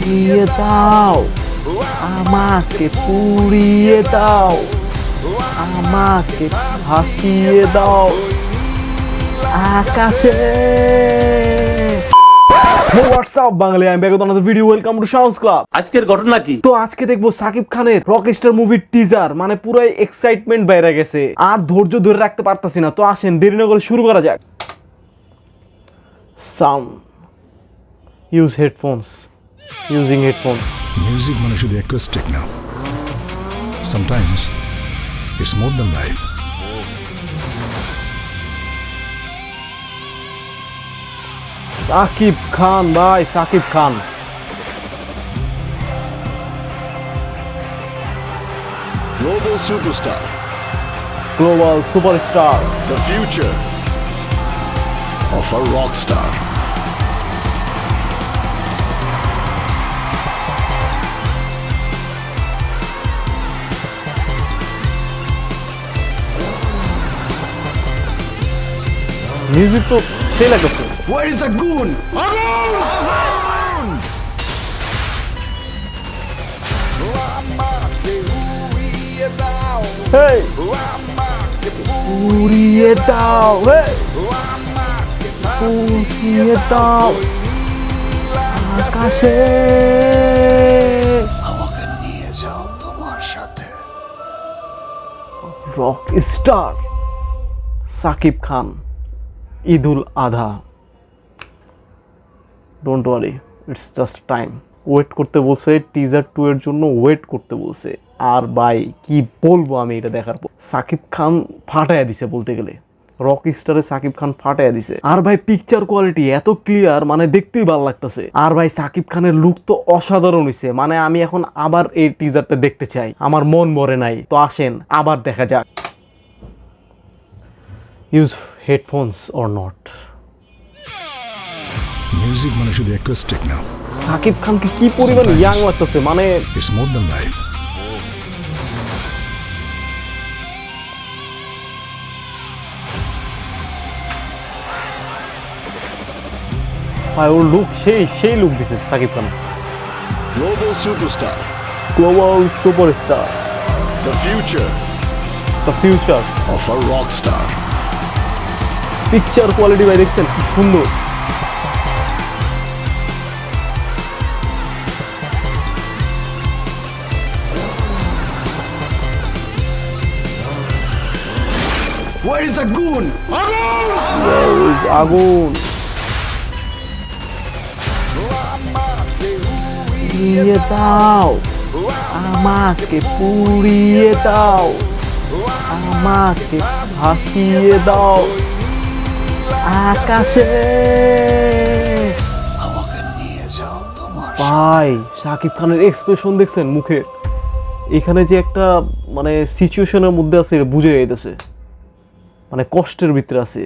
পুড়িয়ে দাও, আমাকে পুড়িয়ে দাও, আমাকে ভাসিয়ে দাও আকাশে। হোয়াটসঅ্যাপ বাঙালি, আমি back with another video. Welcome to sounds club. আজকের ঘটনা কি? তো আজকে দেখবো সাকিব খানের রকস্টার মুভির টিজার। মানে পুরাই এক্সাইটমেন্ট বাইরে গেছে, আর ধৈর্য ধরে রাখতে পারতাছি না। তো আসেন দেরি না করে শুরু করা যাক। Sound use headphones, using headphones. Music মানে শুধু acoustic না, sometimes it's more than life. Shakib Khan ভাই, Shakib Khan. Global superstar, global superstar, the future of a rock star. Music তো সেই লাগতেছে। Where is a goon? হেই, পুড়িয়ে দাও, হেই, পুড়িয়ে দাও আকাশে। আমাকে নিয়ে যাও তোমার সাথে। Rock star Shakib Khan, Eidul Adha. Don't worry, it's just time. Wait করতে বলছে, টিজার 2 এর জন্য ওয়েট করতে বলছে। আর ভাই কি বলবো আমি এটা দেখার পর, সাকিব খান ফাটাইয়া দিছে বলতে গেলে। রক স্টারে সাকিব খান ফাটাইয়া দিছে। আর ভাই পিকচার কোয়ালিটি এত ক্লিয়ার, মানে দেখতেই ভালো লাগতেছে। আর ভাই সাকিব খানের লুক তো অসাধারণ হইছে। মানে আমি এখন আবার এই টিজারটা দেখতে চাই, আমার মন ভরে নাই। তো আসেন আবার দেখা যাক। Use headphones or not. Music মানে শুধু acoustic না, সাকিব খানকে কি পরিমাণ ইয়াং লাগতেছে, মানে it's more than life. ভাই ওর লুক সেই লুক দিছে Shakib Khan. Global superstar, global superstar, the future the future of a rock star. Picture quality ভাই দেখছেন কি সুন্দর। Where is a goon? আগুন, পুড়িয়ে দাও, আমাকে পুড়িয়ে দাও, আমাকে ভাসিয়ে দাও আকাশে। আমাকে নিয়ে যাও তোমার ভাই সাকিব খানের এক্সপ্রেশন দেখছেন মুখের, এখানে যে একটা মানে সিচুয়েশনের মধ্যে আছে এটা বুঝে যাইতেছে, মানে কষ্টের ভিতরে আছে।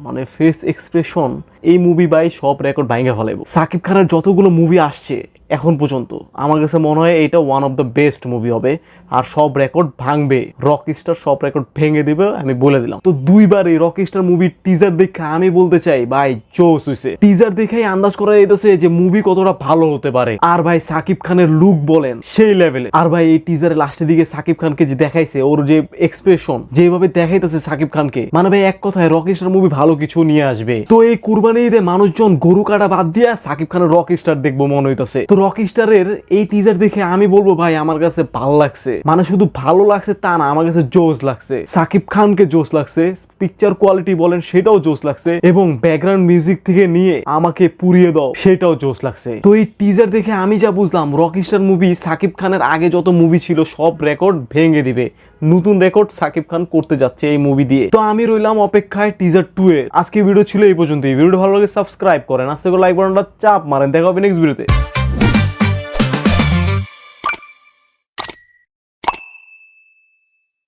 মানে ফেস এক্সপ্রেশন, এই মুভি বাই সব রেকর্ড ভাঙা ফেলাইব। সাকিব খানের যতগুলো মুভি আসছে এখন পর্যন্ত আমার কাছে মনে হয় এটা one of the best movie হবে, আর সব রেকর্ড ভাঙবে। রক স্টার সব রেকর্ড ভেঙে দিবে, আমি বলে দিলাম। তো দুইবার এই রক স্টার মুভির টিজার দেখে আমি বলতে চাই ভাই জোস হইছে। টিজার দেখেই আন্দাজ করা যাইতেছে যে মুভি কতটা ভালো হতে পারে। আর ভাই সাকিব খানের লুক বলেন সেই লেভেলে। আর ভাই এই টিজারের লাস্টের দিকে সাকিব খানকে যে দেখাইছে, ওর যে এক্সপ্রেশন যেভাবে দেখাইতেছে সাকিব খানকে, মানে ভাই এক কথায় রক স্টার মুভি ভালো কিছু নিয়ে আসবে। তো এই কুরবানি ঈদে মানুষজন গরু কাটা বাদ দিয়া সাকিব খানের রক স্টার দেখবো মনে হইতাছে। তো রক স্টারের এই টিজার দেখে আমি বলবো ভাই আমার কাছে ভালো লাগছে। মানে শুধু ভালো লাগছে তা না, আমার কাছে জোস লাগছে। সাকিব খানকে জোস লাগছে, পিকচার কোয়ালিটি বলেন সেটাও জোস লাগছে, এবং ব্যাকগ্রাউন্ড মিউজিক থেকে নিয়ে আমাকে পুড়িয়ে দাও সেটাও জোস লাগছে। তো এই টিজার দেখে আমি যা বুঝলাম, রক স্টার মুভি সাকিব খানের আগে যত মুভি ছিল সব রেকর্ড ভেঙে দিবে। নতুন রেকর্ড সাকিব খান করতে যাচ্ছে এই মুভি দিয়ে। তো আমি রইলাম অপেক্ষায় টিজার 2 এর। আজকে ভিডিও ছিল এই পর্যন্ত। এই ভিডিওটা ভালো লাগে সাবস্ক্রাইব করেন, আজকে লাইক বাটনটা চাপ মারেন। দেখা হবে নেক্সট ভিডিওতে।